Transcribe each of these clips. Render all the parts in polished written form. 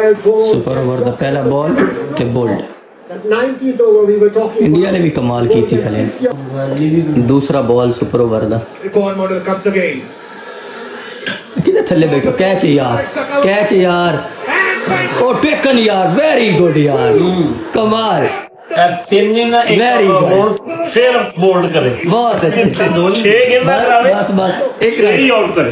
Super over दा पहला ball ते bowled. At 90th over, we were talking India ने भी कमाल की थी खले। दूसरा बॉल सुपर ओवर दा record model comes again. किधर थल्ले बैठो, कैच यार ओ टेकन यार, वेरी गुड यार, कमाल, वेरी गुड, फिर बोल्ड करे बहुत अच्छे, 6 गेंदा करावे बस एक फिर ही रन, आउट करे।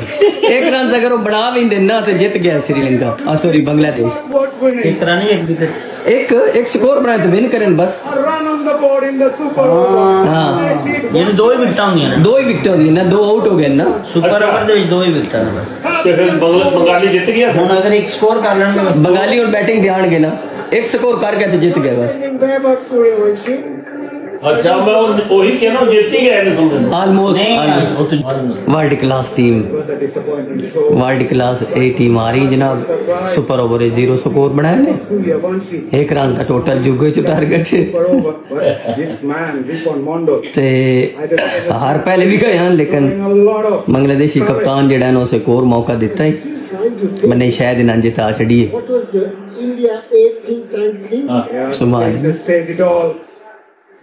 एक रन अगर वो बना भी देना तो जीत गया Sri Lanka, sorry Bangladesh. What winning? एक रन ही एक विकेट एक स्कोर बनाए तो विन करें बस। A run on the board in the super over. हाँ। They did यानी दो ही विकेट होंगी ना, दो ही विकेट होगी ना, दो आउट हो गए ना। सुपर ओवर ਦੇ ਵਿੱਚ ਦੋ ਹੀ ਵਿਕਟਾਂ ਨੇ ਬਸ। ਤੇ ਫਿਰ ਬੰਗਾਲੀ ਜਿੱਤ ਗਿਆ। ਹੁਣ ਅगर ਇੱਕ ਸਕੋਰ ਕਰ ਲੈਣਗੇ ਬਸ बंगाली और बैटिंग ध्यान गए ना, एक स्कोर कर गए तो जीत गए बस। winning there, but Suryavanshi. ਅੱਛਾ ਮੈਂ ਉਹੀ ਕਹਿਣਾ ਜਿੱਤ ਹੀ ਗਏ ਨੇ ਸਮਝ। ऑलमोस्ट ਨਹੀਂ ਯਾਰ, ਉਹ ਤਾਂ world class team, Was a disappointment. So world class a team आ रही जनाब। सुपर ओवर 0 स्कोर बनाए ने, Suryavanshi. एक रन का टोटल जुगे च target Super over. But this man, Ripon Mondo, ते हार पहले भी गए हैं, लेकिन a lot of बांग्लादेशी कप्तान जेड़ा ने उसे एक और मौका दिता है, trying to think. मैंने शायद इन्हें जिता छड़िए। What was the India 8 think tank thing? Yeah, Somali. Jesus says it all.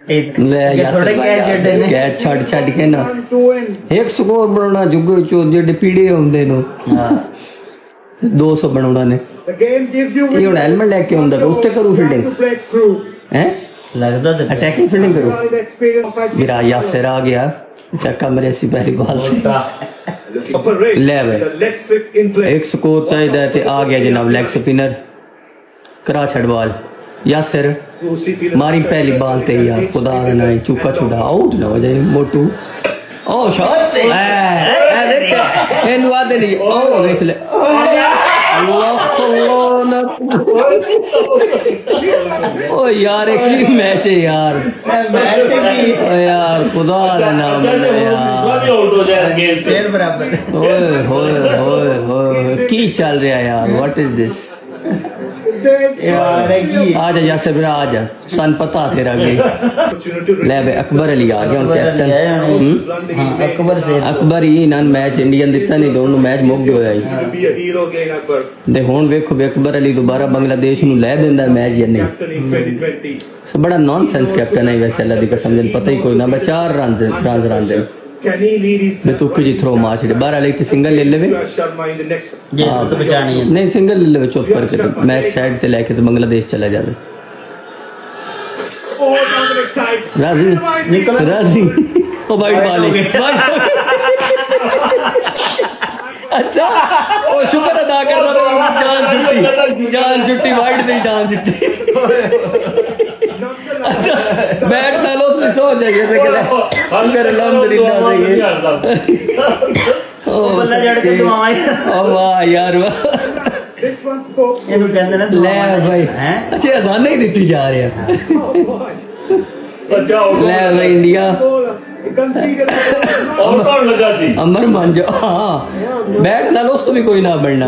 ले यासर थोड़े कैच जड़े ने कैच छड़ के ना Run to win. एक स्कोर बनाना जुगे चो जेडे पीड़े होंदे नो 200 बनाउणा ने। The game gives you. ये हुण हेलमेट लेके आउंदा तो उत्ते करू फील्डिंग To break through. हैं, ਲੱਗਦਾ ਤੇ अटैकिंग फील्डिंग करो। All the experience of मेरा यासर आ गया, चक्का मेरे सी पहली बॉल से upper rate. ले भाई। The less fit in play. एक स्कोर चाहिए थे, आ गया जनाब लेग स्पिनर, करा छड़ बॉल यासर मारी पहली बॉल ते यार, खुदा का ना चूका छुड़ा आउट ना हो जाए मोटू। ओ शॉट ए देख एनु आदे नहीं, ओ देख ले अल्लाह ना, ओ यार एक ही मैच है यार, ओ यार खुदा का नाम ले यार, ਆਊਟ ਹੋ ਜਾਏ ਗੇਮ ਤੇ। ਫੇਰ ਬਰਾਬਰ ओए होए होए होए की चल रहा है यार, व्हाट इज दिस There's यार की आजा यासर फिर आजा, सन पता तेरा भी opportunity to ले बे अकबर अली आ गया कैप्टन। हाँ अकबर से अकबर ही ना मैच इंडियन दिता नहीं, दोनों मैच मुक गया ही be a hero again, Akbar. ते हुन वेखो बे अकबर अली दोबारा बांग्लादेश नु ले देंदा मैच या नहीं। Captain in 2020. सब बड़ा नॉनसेंस कैप्टन है वैसे, अल्लाह दी कसम जन पता ही कोई ना, मैं 4 run they Can he lead his बे तू की थ्रो मार छड़े 12 ले सिंगल ले लेवे, Sharma in the next? ये तो बचानी है। नहीं सिंगल ले लेवे चुप करके, तो मैच साइड से लेके तो बांग्लादेश चला जावे। Oh, down the side. राजी निकल राजी ओ वाइट बॉल अच्छा, ओ शुक्र अदा कर रहा था, जान छुट्टी वाइट नहीं, जान छुट्टी। अच्छा बैट ना लो उसमें सो जाइए से कहते अंदर अल्हम्दुलिल्लाह से ओ बल्ला जड़ के दुआएं ओ वाह यार वाह, This one spoke. ਇਹਨੂੰ ਕਹਿੰਦੇ ਨੇ ले भाई हैं अच्छे आसान नहीं देती जा रहे हैं। Oh, boy. ਅੱਛਾ ले भाई India Bowler. He conceded. Out ਹੋਣ ਲੱਗਾ ਸੀ। अमर मान जाओ, हाँ बैट ना लो उसको भी कोई ना बढ़ना।